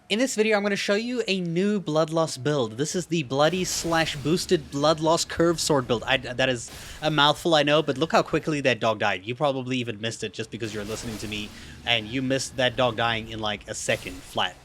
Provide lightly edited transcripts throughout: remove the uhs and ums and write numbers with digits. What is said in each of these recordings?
In this video, I'm going to show you a new blood loss build. This is the bloody slash boosted blood loss curved sword build. That is a mouthful, I know, but look how quickly that dog died. You probably even missed it just because you're listening to me, and you missed that dog dying in like a second flat.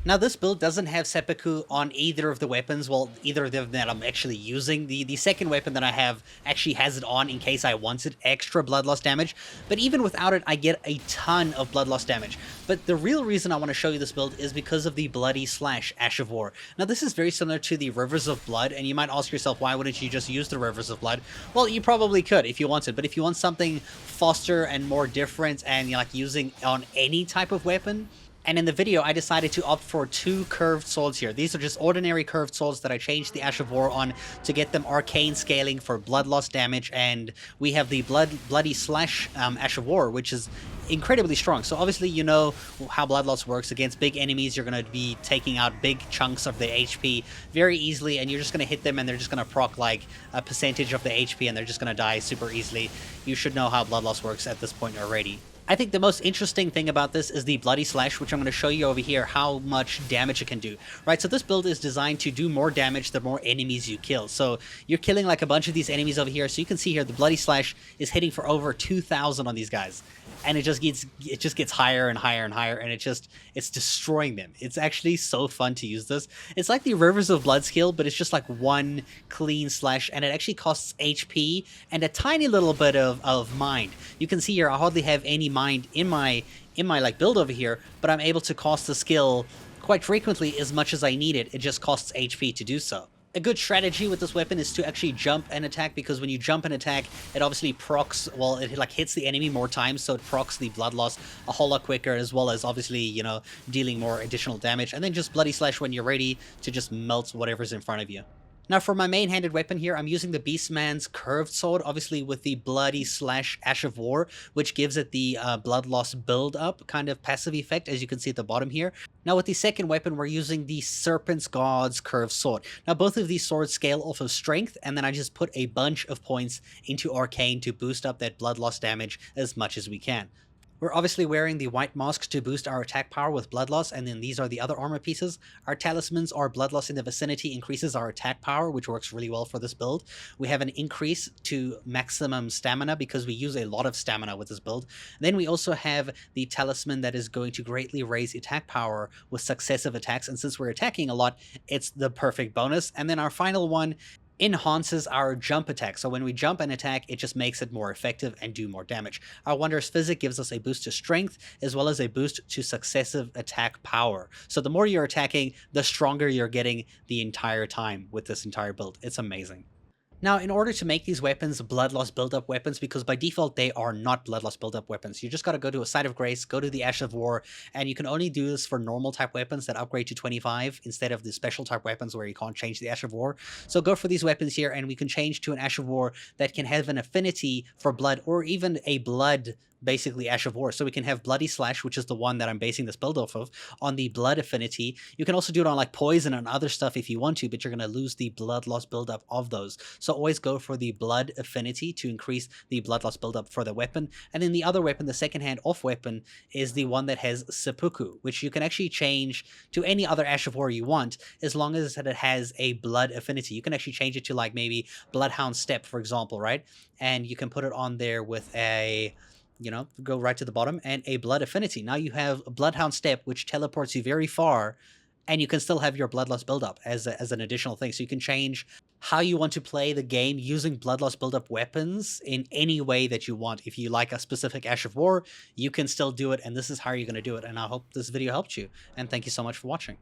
Now, this build doesn't have seppuku on either of the weapons. Well, either of them that I'm actually using. The second weapon that I have actually has it on in case I wanted extra blood loss damage. But even without it, I get a ton of blood loss damage. But the real reason I want to show you this build is because of the bloody slash Ash of War. Now, this is very similar to the Rivers of Blood, and you might ask yourself, why wouldn't you just use the Rivers of Blood? Well, you probably could if you wanted, but if you want something faster and more different and you're like using on any type of weapon, and in the video, I decided to opt for two curved swords here. These are just ordinary curved swords that I changed the Ash of War on to get them arcane scaling for blood loss damage. And we have the bloody slash Ash of War, which is incredibly strong. So obviously, you know how blood loss works. Against big enemies, you're going to be taking out big chunks of the HP very easily, and you're just going to hit them and they're just going to proc like a percentage of the HP and they're just going to die super easily. You should know how blood loss works at this point already. I think the most interesting thing about this is the Bloody Slash, which I'm going to show you over here how much damage it can do. Right, so this build is designed to do more damage the more enemies you kill. So you're killing like a bunch of these enemies over here. So you can see here the Bloody Slash is hitting for over 2,000 on these guys. And it just gets higher and higher and higher, and it's destroying them. It's actually so fun to use this. It's like the Rivers of Blood skill, but it's just like one clean slash, and it actually costs HP and a tiny little bit of mind. You can see here I hardly have any mind in my like build over here, but I'm able to cost the skill quite frequently as much as I need it. It just costs HP to do so. A good strategy with this weapon is to actually jump and attack, because when you jump and attack, it obviously procs, well, it like hits the enemy more times, so it procs the blood loss a whole lot quicker, as well as obviously, you know, dealing more additional damage. And then just Bloody Slash when you're ready to just melt whatever's in front of you. Now, for my main-handed weapon here, I'm using the Beastman's curved sword, obviously with the Bloody Slash Ash of War, which gives it the blood loss build-up kind of passive effect, as you can see at the bottom here. Now, with the second weapon, we're using the Serpent's God's curved sword. Now, both of these swords scale off of strength, and then I just put a bunch of points into arcane to boost up that blood loss damage as much as we can. We're obviously wearing the white mask to boost our attack power with blood loss, and then these are the other armor pieces. Our talismans are blood loss in the vicinity increases our attack power, which works really well for this build. We have an increase to maximum stamina because we use a lot of stamina with this build. Then we also have the talisman that is going to greatly raise attack power with successive attacks, and since we're attacking a lot, it's the perfect bonus. And then our final one enhances our jump attack. So when we jump and attack, it just makes it more effective and do more damage. Our Wondrous Physic gives us a boost to strength, as well as a boost to successive attack power. So the more you're attacking, the stronger you're getting the entire time with this entire build. It's amazing. Now, in order to make these weapons blood loss build-up weapons, because by default they are not blood loss build-up weapons, you just got to go to a Site of Grace, go to the Ash of War, and you can only do this for normal type weapons that upgrade to 25 instead of the special type weapons where you can't change the Ash of War. So go for these weapons here, and we can change to an Ash of War that can have an affinity for blood, or even a blood basically Ash of War. So we can have Bloody Slash, which is the one that I'm basing this build off of, on the blood affinity. You can also do it on like poison and other stuff if you want to, but you're going to lose the blood loss buildup of those. So always go for the blood affinity to increase the blood loss buildup for the weapon. And then the other weapon, the second hand off weapon, is the one that has seppuku, which you can actually change to any other Ash of War you want, as long as it has a blood affinity. You can actually change it to like maybe Bloodhound Step, for example, right? And you can put it on there with a, you know, go right to the bottom, and a blood affinity. Now you have a Bloodhound Step, which teleports you very far, and you can still have your blood loss buildup as an additional thing. So you can change how you want to play the game using blood loss buildup weapons in any way that you want. If you like a specific Ash of War, you can still do it, and this is how you're going to do it. And I hope this video helped you, and thank you so much for watching.